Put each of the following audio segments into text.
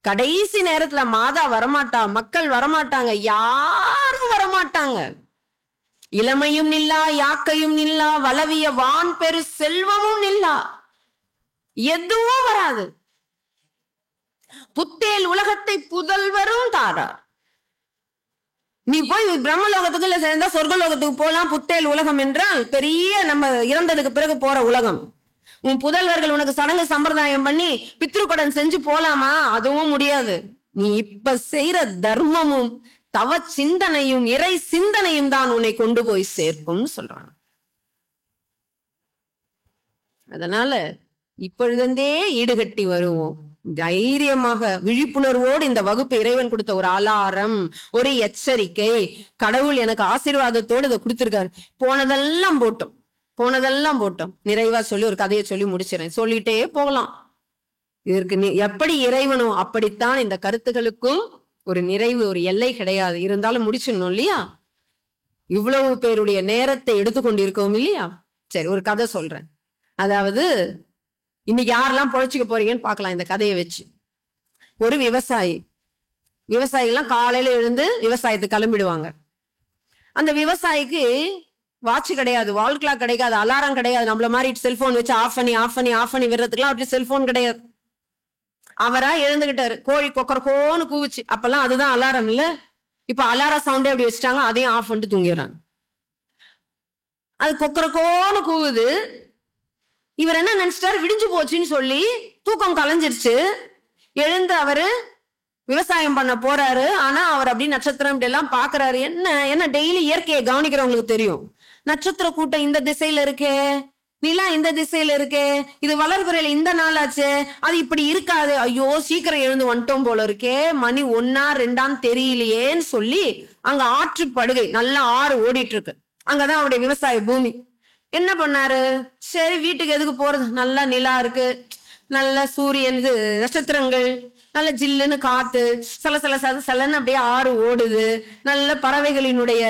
கடைசி நேரத்துல மாதா வரமாட்டா, மக்கள் வரமாட்டாங்க, யாரும் வரமாட்டாங்க. இளமையும் நில்லா, யாக்கையும் நில்லா, வளவிய வான் பெரு செல்வமும் நில்லா, எதுவும் வராது. புத்தேல் உலகத்தை புதல்வரும் தாரார். நீ போய் பிரம்மலோகத்துக்கு இல்ல சேர்ந்தா சொர்க்கலோகத்துக்கு போலாம். புத்தேல் உலகம் என்றால் பெரிய நம்ம இறந்ததுக்கு பிறகு போற உலகம். உன் புதல்வர்கள் உனக்கு சடங்கு சம்பிரதாயம் பண்ணி பித்ருக்கடன் செஞ்சு போலாமா? அதுவும் முடியாது. நீ இப்ப செய்யற தர்மமும் தவ சிந்தனையும் இறை சிந்தனையும் தான் உன்னை கொண்டு போய் சேர்க்கும் சொல்றாங்க. அதனால இப்பொழுதே ஈடுகட்டி வருவோம். தைரியமாக விழிப்புணர்வோடு இந்த வகுப்பு இறைவன் கொடுத்த ஒரு அலாரம், ஒரு எச்சரிக்கை. கடவுள் எனக்கு ஆசீர்வாதத்தோடு இதை கொடுத்திருக்காரு. போனதெல்லாம் போட்டோம். நிறைவா சொல்லி ஒரு கதையை சொல்லி முடிச்சிடறேன். சொல்லிட்டே போகலாம். இதற்கு எப்படி இறைவனும் அப்படித்தான் இந்த கருத்துகளுக்கும் ஒரு நிறைவு, ஒரு எல்லை கிடையாது. இருந்தாலும் முடிச்சிடணும் இல்லையா? இவ்வளவு பேருடைய நேரத்தை எடுத்துக்கொண்டிருக்கோம் இல்லையா? சரி, ஒரு கதை சொல்றேன். அதாவது இன்னைக்கு யாரெல்லாம் பொழைச்சிக்க போறீங்கன்னு பார்க்கலாம் இந்த கதையை வச்சு. ஒரு விவசாயிகள்லாம் காலையில எழுந்து விவசாயத்துக்கு கிளம்பிடுவாங்க. அந்த விவசாயிக்கு வாட்ச் கிடையாது, வால் கிளாக் கிடையாது, அலாரம் கிடையாது. நம்மள மாதிரி செல்போன் வச்சு ஆஃப் பண்ணி விடுறதுக்குலாம் அவருக்கு செல்போன் கிடையாது. அவரா எழுந்துகிட்டாரு. கோழி கொக்கரக்கோன்னு கூவுச்சு. அப்பெல்லாம் அதுதான் அலாரம் இல்ல. இப்ப அலாரம் சவுண்டே அப்படி வச்சுட்டாங்க, அதையும் ஆஃப் பண்ணிட்டு தூங்கிடுறாங்க. அது கொக்கரக்கோன்னு கூவுது. இவர் என்ன நினைச்சிட்டாரு, விடிஞ்சு போச்சுன்னு சொல்லி தூக்கம் கலைஞ்சிருச்சு. எழுந்து அவரு விவசாயம் பண்ண போறாரு. ஆனா அவர் அப்படி நட்சத்திரம் இப்படி எல்லாம் பாக்குறாரு. என்ன டெய்லி இயற்கையை கவனிக்கிறவங்களுக்கு தெரியும். நட்சத்திர கூட்டம் இந்த திசையில இருக்கே, நிலா இந்த திசையில இருக்கே, இது வளர்பிறையில இந்த நாள் ஆச்சு, அது இப்படி இருக்காது. ஐயோ சீக்கிரம் எழுந்து வந்துட்டோம் போல இருக்கே, மணி 1 2 தெரியலையேன்னு சொல்லி அங்க ஆற்று படுகை, நல்லா ஆறு ஓடிட்டு இருக்கு. அங்கதான் அவருடைய விவசாய பூமி. என்ன பண்ணாரு, சரி வீட்டுக்கு எதுக்கு போறது, நல்லா நிலா இருக்கு, நல்ல சூரியன், நட்சத்திரங்கள், நல்ல ஜில்லுன்னு காத்து, சலன்னு அப்படியே ஆறு ஓடுது, நல்ல பறவைகளினுடைய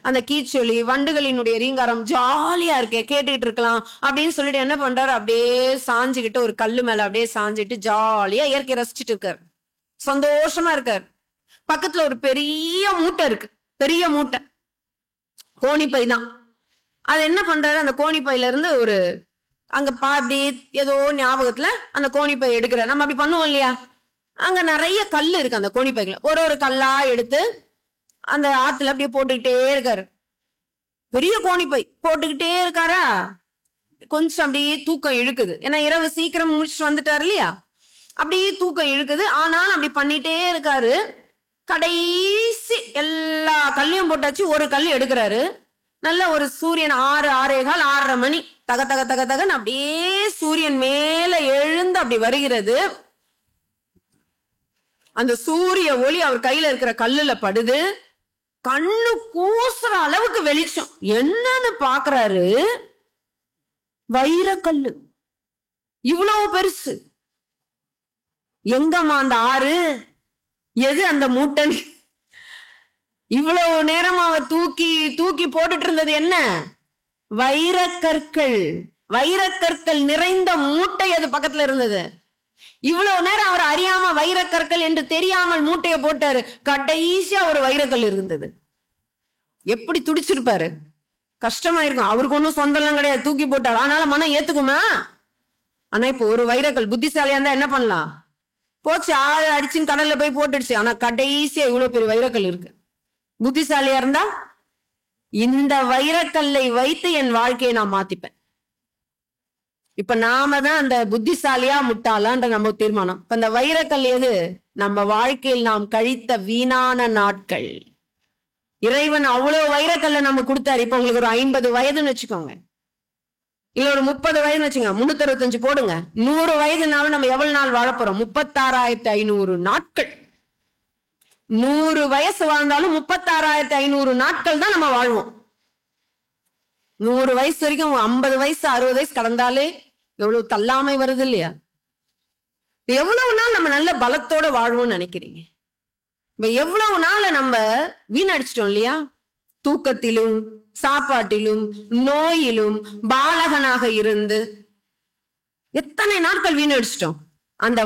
அந்த கீச்சொலி, வண்டுகளினுடைய ரீங்காரம் ஜாலியா இருக்கே, கேட்டுக்கிட்டு இருக்கலாம் அப்படின்னு சொல்லிட்டு என்ன பண்றாரு, அப்படியே சாஞ்சுக்கிட்டு ஒரு கல்லு மேல அப்படியே சாஞ்சிட்டு ஜாலியா இயற்கையை ரசிச்சுட்டு இருக்காரு. சந்தோஷமா இருக்காரு. பக்கத்துல ஒரு பெரிய மூட்டை இருக்கு, பெரிய மூட்டை, கோணிப்பை தான். அது என்ன பண்றாரு, அந்த கோணிப்பையில இருந்து ஒரு அங்க அப்படி ஏதோ ஞாபகத்துல அந்த கோணிப்பை எடுக்கிற, நம்ம அப்படி பண்ணுவோம் இல்லையா, அங்க நிறைய கல் இருக்கு. அந்த கோணிப்பைகளை ஒரு கல்லா எடுத்து அந்த ஆத்துல அப்படியே போட்டுக்கிட்டே இருக்காரு. பெரிய கோணிப்பை போட்டுக்கிட்டே இருக்காரா, கொஞ்சம் அப்படியே தூக்கம் இழுக்குது. ஏன்னா இரவு சீக்கிரம் முடிச்சுட்டு வந்துட்டாரு இல்லையா, அப்படியே தூக்கம் இழுக்குது. ஆனாலும் அப்படி பண்ணிட்டே இருக்காரு. கடைசி எல்லா கல்லையும் போட்டாச்சு, ஒரு கல் எடுக்கிறாரு. நல்ல ஒரு சூரியன் 6 6:15 6:30 மணி தக தக தக தகன்னு அப்படியே சூரியன் மேல எழுந்து அப்படி வருகிறது. அந்த சூரிய ஒளி அவர் கையில இருக்கிற கல்லுல படுது. கண்ணு கூசுற அளவுக்கு வெளிச்சம். என்னன்னு பாக்குறாரு, வைரக்கல்லு இவ்வளவு பெருசு. எங்கம்மா அந்த ஆறு, எது அந்த மூட்டன்? இவ்வளவு நேரம் அவர் தூக்கி போட்டுட்டு இருந்தது என்ன, வைரக்கற்கள். வைரக்கற்கள் நிறைந்த மூட்டை அது பக்கத்துல இருந்தது. இவ்வளவு நேரம் அவர் அறியாம வைரக்கற்கள் என்று தெரியாமல் மூட்டையை போட்டாரு. கடைசியா ஒரு வைரக்கல் இருந்தது. எப்படி துடிச்சிருப்பாரு, கஷ்டமா இருக்கும். அவருக்கு ஒன்னும் சொந்தம்லாம் கிடையாது, தூக்கி போட்டாரு. ஆனால மனம் ஏத்துக்குமா? ஆனா இப்போ ஒரு வைரக்கல் புத்திசாலியா இருந்தா என்ன பண்ணலாம், போச்சு ஆளு அடிச்சுன்னு கடல்ல போய் போட்டுடுச்சு. ஆனா கடைசியா இவ்வளவு பெரிய வைரக்கல் இருக்கு. புத்திசாலியா இருந்தா இந்த வைரக்கல்லை வைத்து என் வாழ்க்கையை நான் மாத்திப்பேன். இப்ப நாம தான் அந்த புத்திசாலியா முட்டாளான்ற நம்ம தீர்மானம். இப்ப இந்த வைரக்கல் எது, நம்ம வாழ்க்கையில் நாம் கழித்த வீணான நாட்கள். இறைவன் அவ்வளவு வைரக்கல்ல நம்ம கொடுத்தாரு. இப்ப உங்களுக்கு ஒரு 50 வயதுன்னு வச்சுக்கோங்க, இல்ல ஒரு 30 வயதுன்னு வச்சுங்க, 365 போடுங்க, 100 வயதுனாலும் நம்ம எவ்வளவு நாள் வாழப்போறோம், 36,500 நாட்கள். 100 வயசு வாழ்ந்தாலும் 36,500 நாட்கள் தான் நம்ம வாழ்வோம். 100 வயசு வரைக்கும் 50 வயசு 60 வயசு கடந்தாலே எவ்வளவு தள்ளாமை வருது இல்லையா? எவ்வளவு நாள் நம்ம நல்ல பலத்தோட வாழ்வோம்னு நினைக்கிறீங்க? இப்ப எவ்வளவு நாள நம்ம வீணடிச்சிட்டோம் இல்லையா? தூக்கத்திலும் சாப்பாட்டிலும் நோயிலும் பாலகனாக இருந்து எத்தனை நாட்கள் வீணடிச்சிட்டோம். அந்த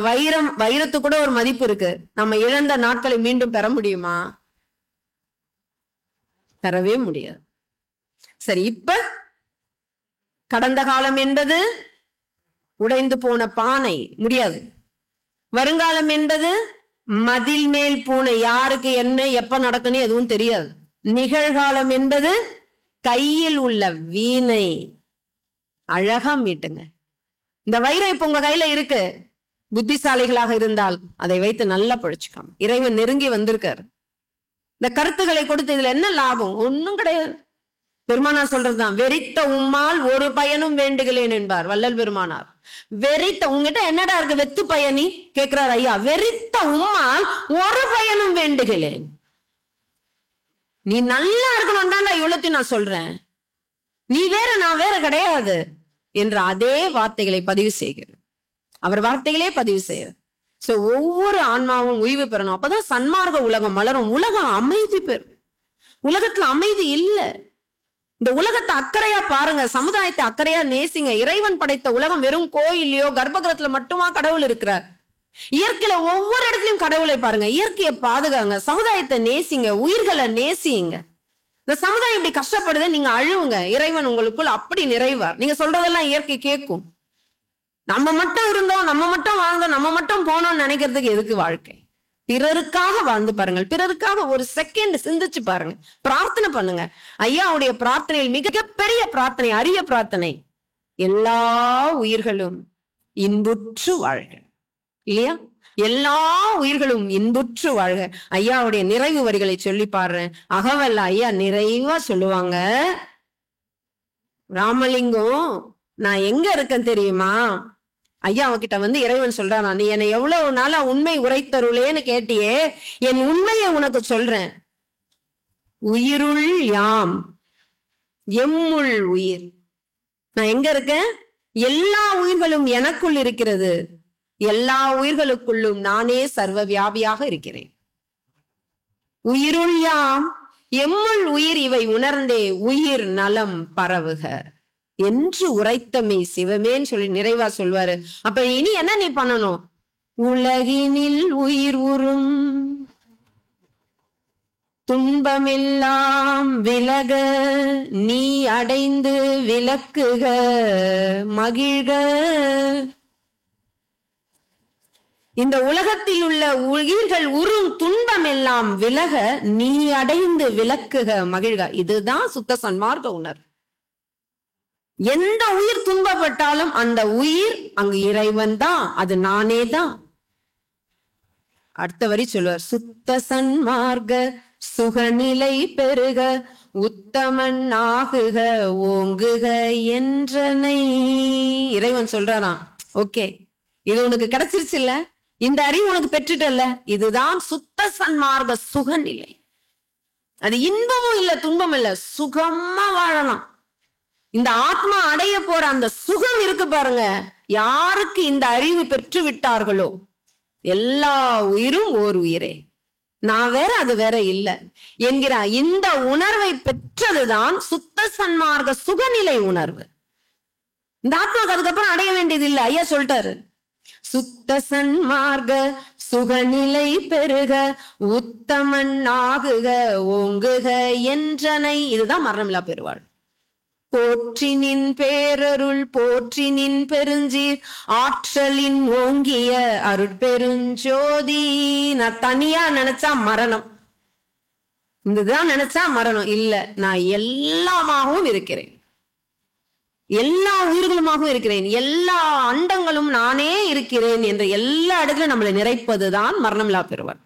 வைரத்துக்கு கூட ஒரு மதிப்பு இருக்கு. நம்ம இழந்த நாட்களை மீண்டும் பெற முடியுமா? பெறவே முடியாது. சரி, இப்ப கடந்த காலம் என்பது உடைந்து போன பானை, முடியாது. வருங்காலம் என்பது மதில் மேல் பூனை, யாருக்கு என்ன எப்ப நடக்குன்னு எதுவும் தெரியாது. நிகழ்காலம் என்பது கையில் உள்ள வீணை, அழகா மீட்டுங்க. இந்த வைரம் இப்ப உங்க கையில இருக்கு. புத்திசாலிகளாக இருந்தால் அதை வைத்து நல்லா பழிச்சுக்காம இறைவன் நெருங்கி வந்திருக்காரு. இந்த கருத்துக்களை கொடுத்து இதுல என்ன லாபம்? ஒன்னும் கிடையாது. பெருமானார் சொல்றதுதான், வெறித்த உம்மால் ஒரு பயனும் வேண்டுகிறேன் என்பார் வள்ளல் பெருமானார். வெறித்த, உங்ககிட்ட என்னடா இருக்கு வெத்து பயனி கேட்கிறார் ஐயா. வெறித்த உம்மால் ஒரு பயனும் வேண்டுகிறேன். நீ நல்லா இருக்கணும் தான்டா இவ்வளத்தையும் நான் சொல்றேன். நீ வேற நான் வேற கிடையாது என்ற அதே வார்த்தைகளை பதிவு செய்கிறார். அவர் வார்த்தைகளே பதிவு செய்கிறார். சோ ஒவ்வொரு ஆன்மாவும் உய்வு பெறணும். அப்பதான் சன்மார்க்க உலகம் மலரும். உலகம் அமைதி பெறும். உலகத்துல அமைதி இல்லை. இந்த உலகத்தை அக்கறையா பாருங்க, சமுதாயத்தை அக்கறையா நேசிங்க. இறைவன் படைத்த உலகம் வெறும் கோயிலையோ கர்ப்பகிரகத்துல மட்டுமா கடவுள் இருக்கிறார்? இயற்கையில ஒவ்வொரு இடத்துலயும் கடவுளை பாருங்க. இயற்கையை பாதுகாங்க, சமுதாயத்தை நேசிங்க, உயிர்களை நேசிங்க. இந்த சமுதாயம் இப்படி கஷ்டப்படுது, நீங்க அழுவுங்க, இறைவன் உங்களுக்குள் அப்படி நிறைவார். நீங்க சொல்றதெல்லாம் இயற்கை கேட்கும். நம்ம மட்டும் இருந்தோம், நம்ம மட்டும் வாழ்ந்தோம், நம்ம மட்டும் போனோம்னு நினைக்கிறதுக்கு எதுக்கு வாழ்க்கை? பிறருக்காக வாழ்ந்து பாருங்கள். பிறருக்காக ஒரு செகண்ட் சிந்திச்சு பாருங்க. பிரார்த்தனை பண்ணுங்க. ஐயாவுடைய பிரார்த்தனையில் மிகப்பெரிய பிரார்த்தனை, அரிய பிரார்த்தனை, எல்லா உயிர்களும் இன்புற்று வாழ்க. இல்லையா? எல்லா உயிர்களும் இன்புற்று வாழ்க. ஐயாவுடைய நிறைவு வரிகளை சொல்லி பாடுறேன். அகவல்ல ஐயா நிறைவா சொல்லுவாங்க, ராமலிங்கம் நான் எங்க இருக்கேன் தெரியுமா? ஐயா அவகிட்ட வந்து இறைவன் சொல்றான், நீ என்னை எவ்வளவு நாளா உண்மை உரைத்தருளேன்னு கேட்டியே, என் உண்மையை உனக்கு சொல்றேன். உயிருள் யாம் எம்முள் உயிர். நான் எங்க இருக்கேன்? எல்லா உயிர்களும் எனக்குள் இருக்கிறது. எல்லா உயிர்களுக்குள்ளும் நானே சர்வ வியாபியாக இருக்கிறேன். உயிருள் யாம் எம்முள் உயிர், இவை உணர்ந்தே உயிர் நலம் பரவுக என்று உரைத்தமை சிவமேன்னு சொல்லி நிறைவா சொல்வாரு. அப்ப இனி என்ன நீ பண்ணணும்? உலகினில் உயிர் உறும் துன்பமெல்லாம் விலக நீ அடைந்து விலக்குக மகிழ்க. இந்த உலகத்தில் உள்ள உயிர்கள் உறும் துன்பம் எல்லாம் விலக நீ அடைந்து விலக்குக மகிழ்க. இதுதான் சுத்த சன்மார்க்க உணர்வு. எந்த உயிர் துன்பப்பட்டாலும் அந்த உயிர் அங்கு இறைவன் தான், அது நானே தான். அடுத்த வரி சொல்வார், சுத்த சன்மார்க்க சுகநிலை பெருக உத்தமன் ஆகுக ஓங்குக என்றனை. இறைவன் சொல்றாராம், ஓகே இது உனக்கு கிடைச்சிருச்சு இல்ல, இந்த அறிவு உனக்கு பெற்றுட்டல்ல, இதுதான் சுத்த சன்மார்க்க சுகநிலை. அது இன்பமும் இல்ல துன்பமும் இல்ல, சுகமா வாழலாம். இந்த ஆத்மா அடைய போற அந்த சுகம் இருக்கு பாருங்க. யாருக்கு இந்த அறிவு பெற்று விட்டார்களோ, எல்லா உயிரும் ஓர் உயிரே, நான் வேற அது வேற இல்ல என்கிற இந்த உணர்வை பெற்றதுதான் சுத்த சன்மார்க்க சுகநிலை உணர்வு. இந்த ஆத்மாக்கு அதுக்கப்புறம் அடைய வேண்டியது இல்லை. ஐயா சொல்லிட்டாரு, சுத்த சன்மார்க்க சுகநிலை பெருக உத்தமன் ஆகுக ஓங்குக என்றனை. இதுதான் மரணமில்லா பெருவாள். போற்றினின் பேரருள் போற்றினின் பெருஞ்சீர் ஆற்றலின் ஓங்கிய அருட்பெருஞ்சோதி. நான் தனியா நினைச்சா மரணம், இதுதான் நினைச்சா மரணம் இல்ல. நான் எல்லாமாகவும் இருக்கிறேன், எல்லா உயிர்களுமாகவும் இருக்கிறேன், எல்லா அண்டங்களும் நானே இருக்கிறேன் என்ற எல்லா இடத்துலயும் நம்மளை நிறைப்பதுதான் மரணமில்லா பெருவாள்.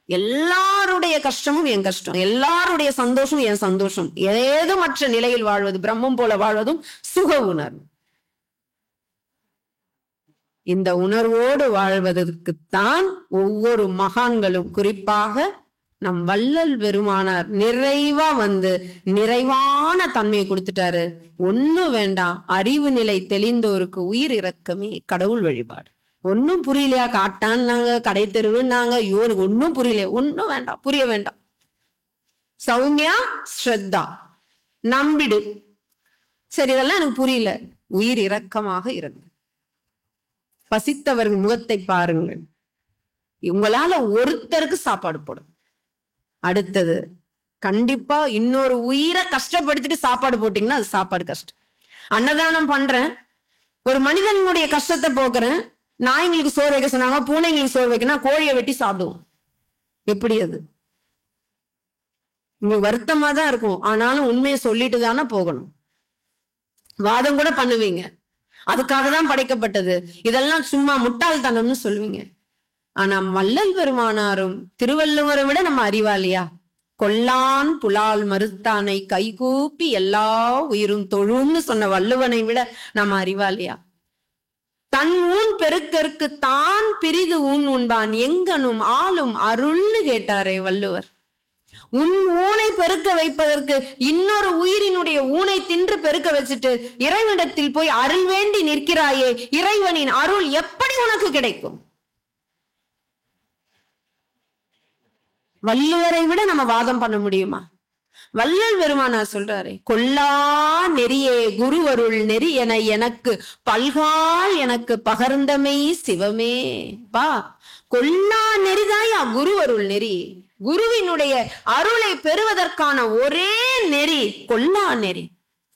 எல்லாருடைய கஷ்டமும் என் கஷ்டம், எல்லாருடைய சந்தோஷம் என் சந்தோஷம், ஏதுமற்ற நிலையில் வாழ்வது, பிரம்மம் போல வாழ்வதும் சுக உணர்வு. இந்த உணர்வோடு வாழ்வதற்குத்தான் ஒவ்வொரு மகான்களும், குறிப்பாக நம் வள்ளல் பெருமானார் நிறைவா வந்து நிறைவான தன்மையை கொடுத்துட்டாரு. ஒண்ணும் வேண்டாம், அறிவு நிலை தெளிந்தோருக்கு உயிர் இரக்கமே கடவுள் வழிபாடு. ஒன்னும் புரியலையா, காட்டான்னாங்க, கடை தெருவுன்னாங்க, ஐயோ எனக்கு ஒன்னும் புரியல, ஒன்னும் வேண்டாம், புரிய வேண்டாம். சௌமியா ஸ்ரத்தா நம்பிடு. சரி இதெல்லாம் எனக்கு புரியல, உயிர் இரக்கமாக இருந்து பசித்தவர்கள் முகத்தை பாருங்கள். உங்களால ஒருத்தருக்கு சாப்பாடு போடும். அடுத்தது கண்டிப்பா இன்னொரு உயிரை கஷ்டப்படுத்திட்டு சாப்பாடு போட்டீங்கன்னா அது சாப்பாடு கஷ்டம். அன்னதானம் பண்றேன், ஒரு மனிதனுடைய கஷ்டத்தை போக்குறேன், நாய்ங்களுக்கு சோறு வைக்க சொன்னாங்க, பூனைங்களுக்கு சோறு வைக்கணும், கோழியை வெட்டி சாப்பிடுவோம். எப்படி அது? உங்களுக்கு வருத்தமா தான் இருக்கும், ஆனாலும் உண்மையை சொல்லிட்டு தானே போகணும். வாதம் கூட பண்ணுவீங்க, அதுக்காக தான் படைக்கப்பட்டது, இதெல்லாம் சும்மா முட்டாள்தனம்னு சொல்லுவீங்க. ஆனா வள்ளல் பெருமானாரும் திருவள்ளுவரை விட நம்ம அறிவாளியா? கொல்லான் புலால் மறுத்தானை கைகூப்பி எல்லா உயிரும் தொழும்னு சொன்ன வள்ளுவனை விட நம்ம அறிவாளியா? தன் ஊன் பெருக்கற்கு தான் பிரிது ஊன் உண்பான் எங்கனும் ஆளும் அருள்னு கேட்டாரே வள்ளுவர். உன் ஊனை பெருக்க வைப்பதற்கு இன்னொரு உயிரினுடைய ஊனை தின்று பெருக்க வச்சுட்டு இறைவனிடத்தில் போய் அருள் வேண்டி நிற்கிறாயே, இறைவனின் அருள் எப்படி உனக்கு கிடைக்கும்? வள்ளுவரை விட நம்ம வாதம் பண்ண முடியுமா? வள்ளல் பெருமானார் சொல்றாரு, கொல்லா நெறியே குருவருள் நெறி என எனக்கு பல்கால் எனக்கு பகர்ந்தமை சிவமே. பா, கொல்லா நெறிதாயா குருவருள் நெறி. குருவினுடைய அருளை பெறுவதற்கான ஒரே நெறி கொல்லா நெறி.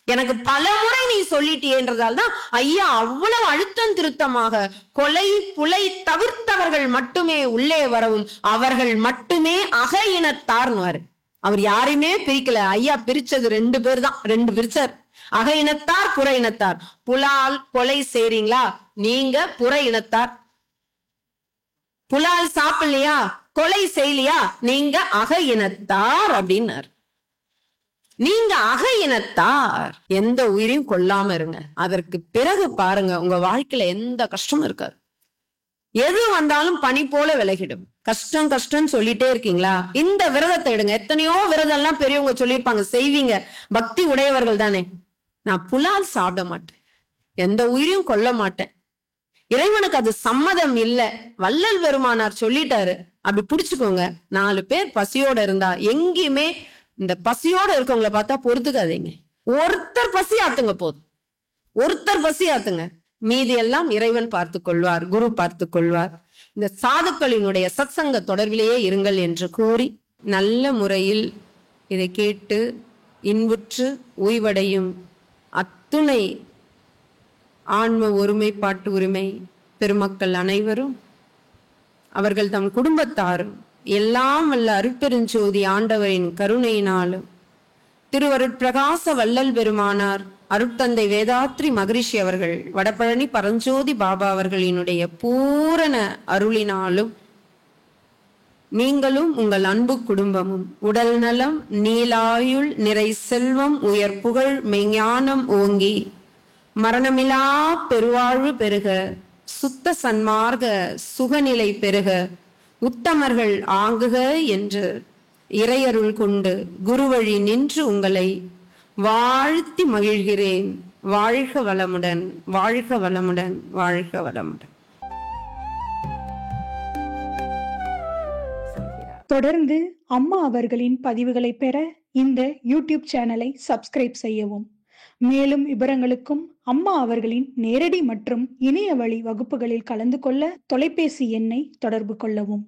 எனக்கு பல முறை நீ சொல்லிட்டேன்றதால் தான் ஐயா அவ்வளவு அழுத்தம் திருத்தமாக கொலை புலை தவிர்த்தவர்கள் மட்டுமே உள்ளே வரவும், அவர்கள் மட்டுமே அக இனத்தார்னுவாரு. அவர் யாரையுமே பிரிக்கல. ஐயா பிரிச்சது 2 பேர் தான், 2 பிரிச்சார். அக இனத்தார், புற இனத்தார். புலால் கொலை செய்றீங்களா, நீங்க புற இனத்தார். புலால் சாப்பிடலையா, கொலை செய்யலையா, நீங்க அக இனத்தார் அப்படின்னார். நீங்க அக இனத்தார், எந்த உயிரையும் கொல்லாம இருங்க. அதற்கு பிறகு பாருங்க, உங்க வாழ்க்கையில எந்த கஷ்டமும் இருக்காது. எது வந்தாலும் பனி போல விலகிடும். கஷ்டம் கஷ்டம் சொல்லிட்டே இருக்கீங்களா, இந்த விரதத்தை எடுங்க. எத்தனையோ விரதம் எல்லாம் பெரியவங்க சொல்லியிருப்பாங்க, செய்வீங்க, பக்தி உடையவர்கள் தானே. நான் புலால் சாப்பிட மாட்டேன், எந்த உயிரையும் கொல்ல மாட்டேன், இறைவனுக்கு அது சம்மதம் இல்லை, வள்ளல் பெருமானார் சொல்லிட்டாரு, அப்படி புடிச்சுக்கோங்க. 4 பேர் பசியோட இருந்தா எங்கேயுமே இந்த பசியோட இருக்கவங்களை பார்த்தா பொறுத்துக்காதீங்க. ஒருத்தர் பசி ஆத்துங்க போதும், ஒருத்தர் பசி ஆத்துங்க, மீதி எல்லாம் இறைவன் பார்த்து கொள்வார், குரு பார்த்து கொள்வார். இந்த சாதுக்களினுடைய சத்சங்க தொடர்பிலேயே இருங்கள் என்று கூறி, நல்ல முறையில் இதை கேட்டு இன்புற்று உய்வடையும் அத்துணை ஆன்ம ஒருமைப்பாட்டு உரிமை பெருமக்கள் அனைவரும், அவர்கள் தம் குடும்பத்தாரும், எல்லாம் வல்ல அருட்பெருஞ்சோதி ஆண்டவரின் கருணையினாலும் திருவருட்பிரகாச வள்ளல் பெருமானார் அருட்தந்தை வேதாத்ரி மகரிஷி அவர்கள் வடபழனி பரஞ்சோதி பாபா அவர்களினுடைய பூரண அருளினாலும் நீங்களும் உங்கள் அன்பு குடும்பமும் உடல் நலம், நீலாயுள், நிறை செல்வம், உயர் புகழ், மெய்ஞானம் ஓங்கி மரணமிலா பெருவாழ்வு பெருக, சுத்த சன்மார்க்க சுகநிலை பெருக, உத்தமர்கள் ஆங்குக என்று இறையருள் கொண்டு குருவழி நின்று உங்களை வாழ்த்தி மகிழ்கிறேன். வாழ்க வளமுடன், வாழ்க வளமுடன், வாழ்க வளமுடன். தொடர்ந்து அம்மா அவர்களின் பதிவுகளை பெற இந்த யூடியூப் சேனலை சப்ஸ்கிரைப் செய்யவும். மேலும் விவரங்களுக்கும் அம்மா அவர்களின் நேரடி மற்றும் இணைய வழி வகுப்புகளில் கலந்து கொள்ள தொலைபேசி எண்ணை தொடர்பு கொள்ளவும்.